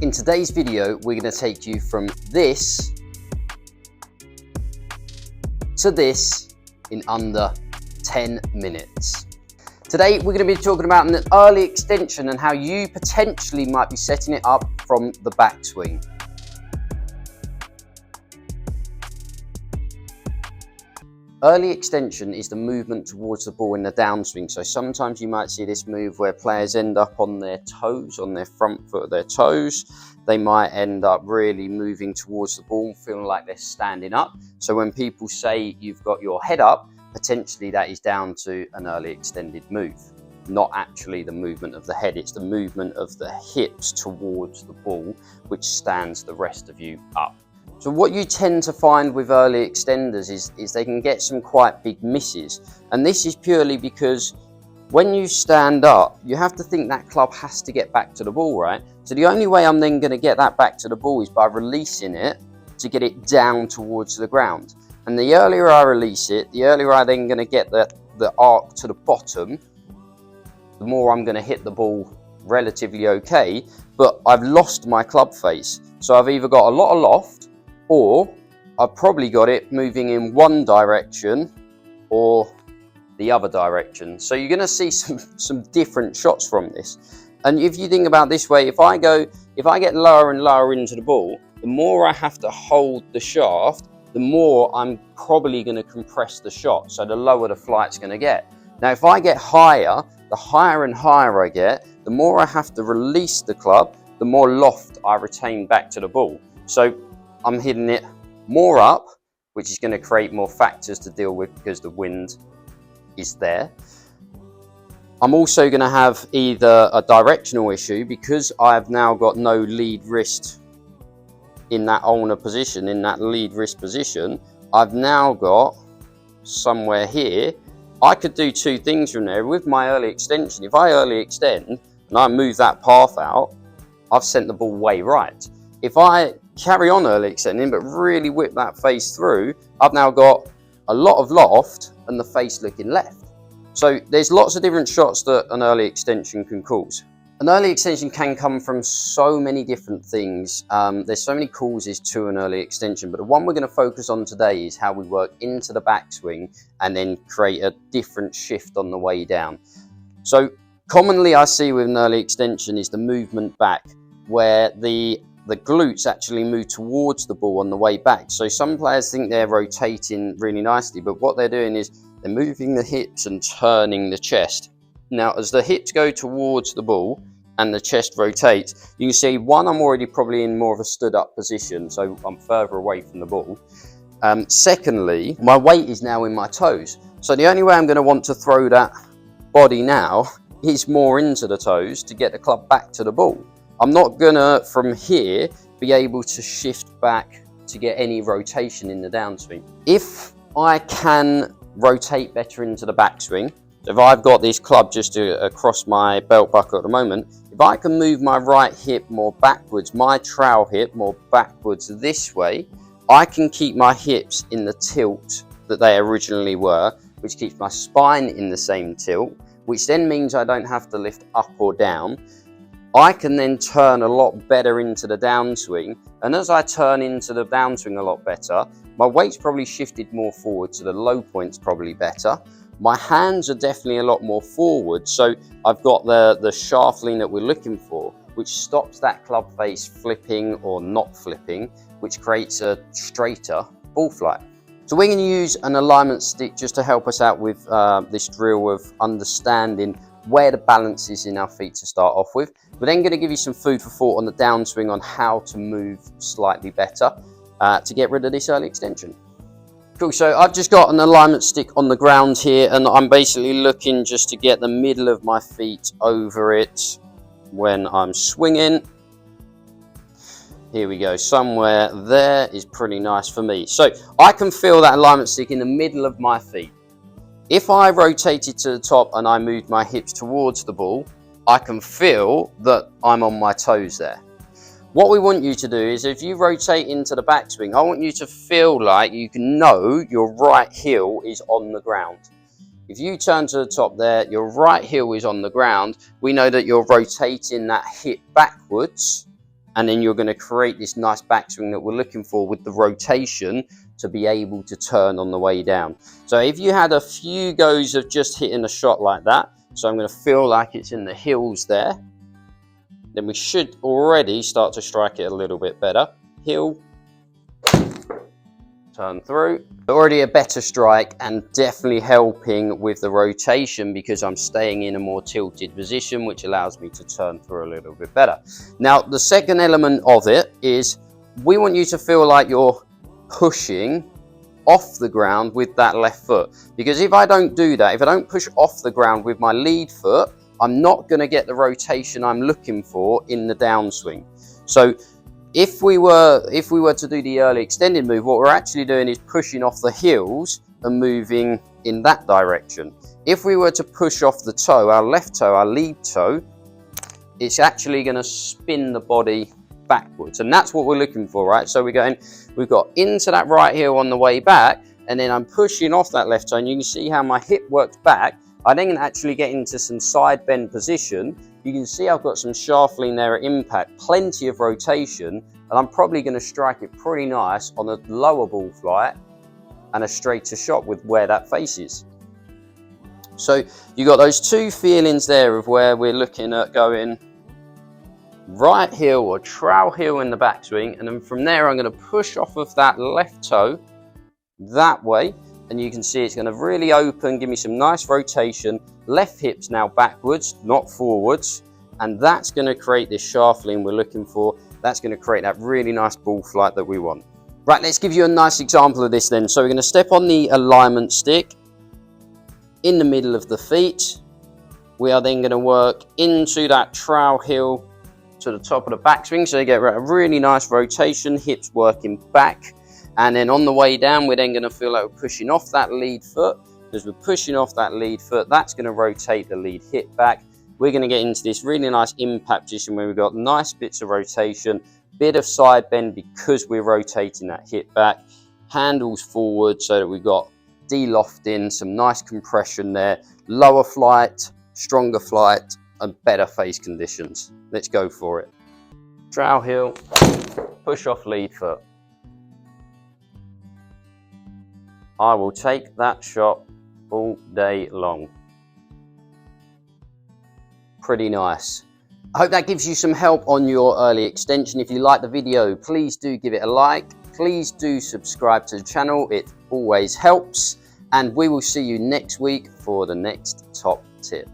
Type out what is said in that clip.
In today's video, we're going to take you from this to this in under 10 minutes. Today, we're going to be talking about an early extension and how you potentially might be setting it up from the backswing. Early extension is the movement towards the ball in the downswing. So sometimes you might see this move where players end up on their toes, on their front foot of their toes. They might end up really moving towards the ball, feeling like they're standing up. So when people say you've got your head up, potentially that is down to an early extended move. Not actually the movement of the head, it's the movement of the hips towards the ball, which stands the rest of you up. So what you tend to find with early extenders is they can get some quite big misses. And this is purely because when you stand up, you have to think that club has to get back to the ball, right? So the only way I'm then going to get that back to the ball is by releasing it to get it down towards the ground. And the earlier I release it, the earlier I then going to get the arc to the bottom, the more I'm going to hit the ball relatively okay, but I've lost my club face. So I've either got a lot of loft, or I've probably got it moving in one direction or the other direction. So you're going to see some different shots from this. And if you think about it this way, if I get lower and lower into the ball, the more I have to hold the shaft, the more I'm probably going to compress the shot. So the lower the flight's going to get. Now, if I get higher, the higher and higher I get, the more I have to release the club, the more loft I retain back to the ball. So I'm hitting it more up, which is going to create more factors to deal with because the wind is there. I'm also going to have either a directional issue because I've now got no lead wrist in that ulnar position, in that lead wrist position. I've now got somewhere here. I could do two things from there with my early extension. If I early extend and I move that path out, I've sent the ball way right. If I carry on early extending but really whip that face through, I've now got a lot of loft and the face looking left. So there's lots of different shots that an early extension can cause. An early extension can come from so many different things. There's so many causes to an early extension, but the one we're going to focus on today is how we work into the backswing and then create a different shift on the way down. So commonly I see with an early extension is the movement back, where the glutes actually move towards the ball on the way back. So some players think they're rotating really nicely, but what they're doing is they're moving the hips and turning the chest. Now, as the hips go towards the ball and the chest rotates, you can see, one, I'm already probably in more of a stood up position, so I'm further away from the ball. Secondly, my weight is now in my toes. So the only way I'm going to want to throw that body now is more into the toes to get the club back to the ball. I'm not gonna, from here, be able to shift back to get any rotation in the downswing. If I can rotate better into the backswing, so if I've got this club just across my belt buckle at the moment, if I can move my right hip more backwards, my trowel hip more backwards this way, I can keep my hips in the tilt that they originally were, which keeps my spine in the same tilt, which then means I don't have to lift up or down. I can then turn a lot better into the downswing, and as I turn into the downswing a lot better, my weight's probably shifted more forward, so the low point's probably better. My hands are definitely a lot more forward, so I've got the shaft lean that we're looking for, which stops that club face flipping or not flipping, which creates a straighter ball flight. So we're going to use an alignment stick just to help us out with this drill of understanding where the balance is in our feet to start off with. We're then going to give you some food for thought on the downswing on how to move slightly better to get rid of this early extension. Cool, so I've just got an alignment stick on the ground here, and I'm basically looking just to get the middle of my feet over it when I'm swinging. Here we go, somewhere there is pretty nice for me. So I can feel that alignment stick in the middle of my feet. If I rotated to the top and I moved my hips towards the ball, I can feel that I'm on my toes there. What we want you to do is, if you rotate into the backswing, I want you to feel like you can know your right heel is on the ground. If you turn to the top there, your right heel is on the ground. We know that you're rotating that hip backwards and then you're going to create this nice backswing that we're looking for with the rotation to be able to turn on the way down. So if you had a few goes of just hitting a shot like that, so I'm going to feel like it's in the hills there, then we should already start to strike it a little bit better. Hill, turn through. Already a better strike and definitely helping with the rotation because I'm staying in a more tilted position, which allows me to turn through a little bit better. Now, the second element of it is we want you to feel like you're pushing off the ground with that left foot. Because if I don't do that, if I don't push off the ground with my lead foot, I'm not going to get the rotation I'm looking for in the downswing. So if we were to do the early extended move, what we're actually doing is pushing off the heels and moving in that direction. If we were to push off the toe, our left toe, our lead toe, it's actually going to spin the body backwards, and that's what we're looking for, right? So we've got into that right heel on the way back, and then I'm pushing off that left toe, and you can see how my hip works back. I then actually get into some side bend position. You can see I've got some shaft lean there at impact, plenty of rotation, and I'm probably going to strike it pretty nice on a lower ball flight and a straighter shot with where that faces. So you got those two feelings there of where we're looking at going right heel or trowel heel in the backswing, and then from there I'm going to push off of that left toe that way. And you can see it's going to really open, give me some nice rotation. Left hip's now backwards, not forwards. And that's going to create this shaft lean we're looking for. That's going to create that really nice ball flight that we want. Right, let's give you a nice example of this then. So we're going to step on the alignment stick in the middle of the feet. We are then going to work into that trowel heel to the top of the backswing. So you get a really nice rotation, hips working back. And then on the way down, we're then going to feel like we're pushing off that lead foot. As we're pushing off that lead foot, that's going to rotate the lead hip back. We're going to get into this really nice impact position where we've got nice bits of rotation, bit of side bend because we're rotating that hip back, handles forward so that we've got de-lofting, some nice compression there, lower flight, stronger flight, and better face conditions. Let's go for it. Trowel heel, push off lead foot. I will take that shot all day long. Pretty nice. I hope that gives you some help on your early extension. If you like the video, please do give it a like. Please do subscribe to the channel. It always helps. And we will see you next week for the next top tip.